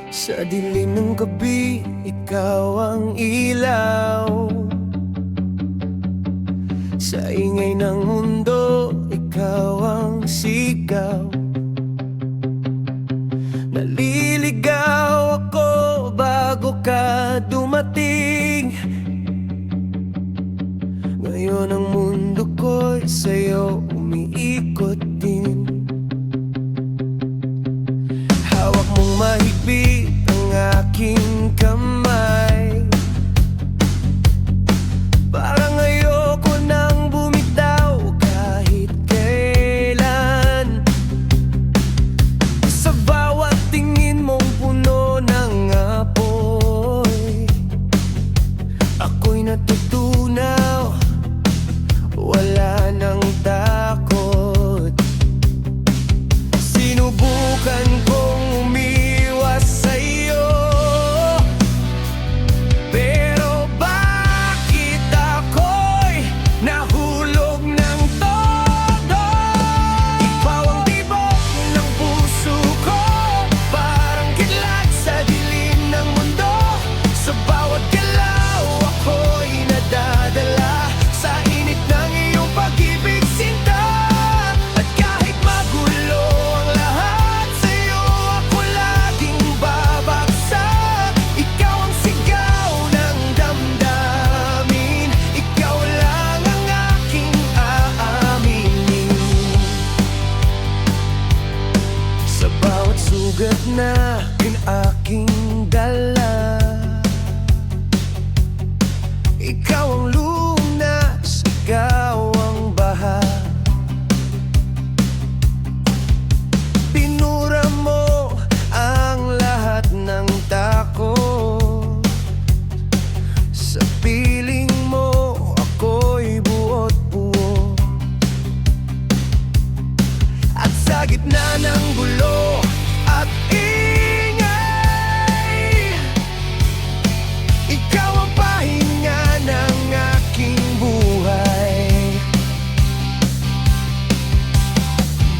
Sa dilim ng gabi, ikaw ang ilaw. Sa ingay ng mundo, ikaw ang sigaw. Naliligaw ako bago ka dumating. Ngayon ang mundo ko'y sa'yo umiikot din. Hawak mong mahigpit ang aking kamay. Parang ayoko nang bumitaw kahit kailan. Sa bawat tingin mong puno ng apoy, ako'y natutunaw, wala nang takot. Sinubukan kong umiwas sa'yo, pero bakit ako'y nahulog ng todo? Ikaw ang tibok ng puso ko, parang kidlat sa dilim ng mundo. Sa bawat galaw ako'y nadadala sa init ng iyong pag-ibig, sinta. At kahit magulo ang lahat, sa'yo ako laging babagsak. Ikaw ang sigaw ng damdamin, ikaw lang ang aking aaminin. Sa bawat sugat na aking dala, ikaw ang lunas, ikaw ang baha. Pinura mo ang lahat ng takot. Sa piling mo ako'y buot buo. At sa gitna ng gulo at ingay, ikaw ang pahinga ng aking buhay.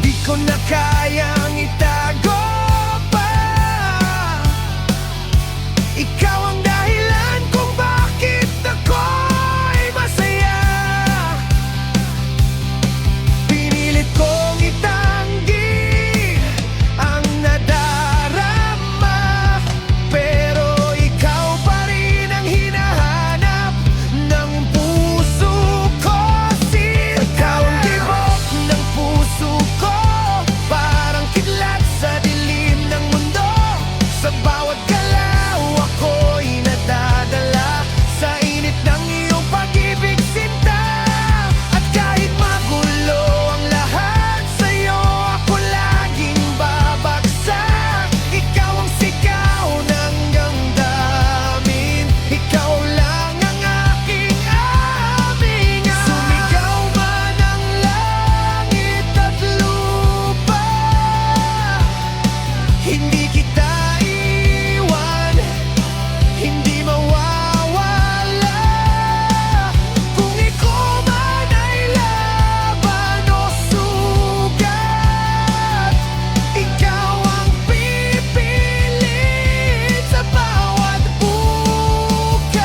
Di ko na kayang itago pa. Ikaw ang dahilan kung bakit ako'y masaya. Pinilit kong itanggi ang nadarama, pero ikaw pa rin ang hinahanap ng puso ko. Ikaw ang tibok ng puso ko, parang kidlat sa dilim ng mundo. Sa bawat galaw ako'y nadadala sa init ng iyong pag-ibig, sinta. At kahit magulo ang lahat, sa'yo ako laging babagsak. Ikaw ang sigaw ng damdamin, ikaw lang ang aking aamingan. Sumigaw man ang langit at lupa, hindi kita iwan, hindi mawawala. Kung ikaw man ay laban o sugat, ikaw ang pipilit sa bawat bukas.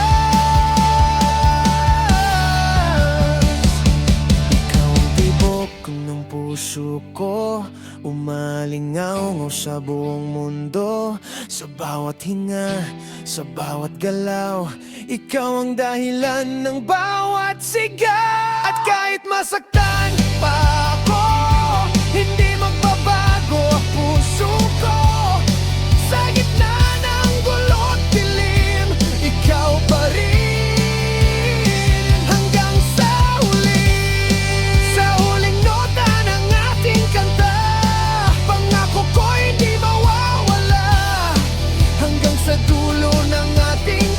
Ikaw ang tibok ng puso ko, umalingaw sa buong mundo. Sa bawat hinga, sa bawat galaw, ikaw ang dahilan ng bawat sigaw. At kahit masaktan pa ako, hindi magbabago ang puso ko. Sa gitna ng gulo at dilim, ikaw pa rin. Hanggang sa huli, sa huling nota ng ating kanta, pangako ko'y hindi mawawala. Hanggang sa dulo ng ating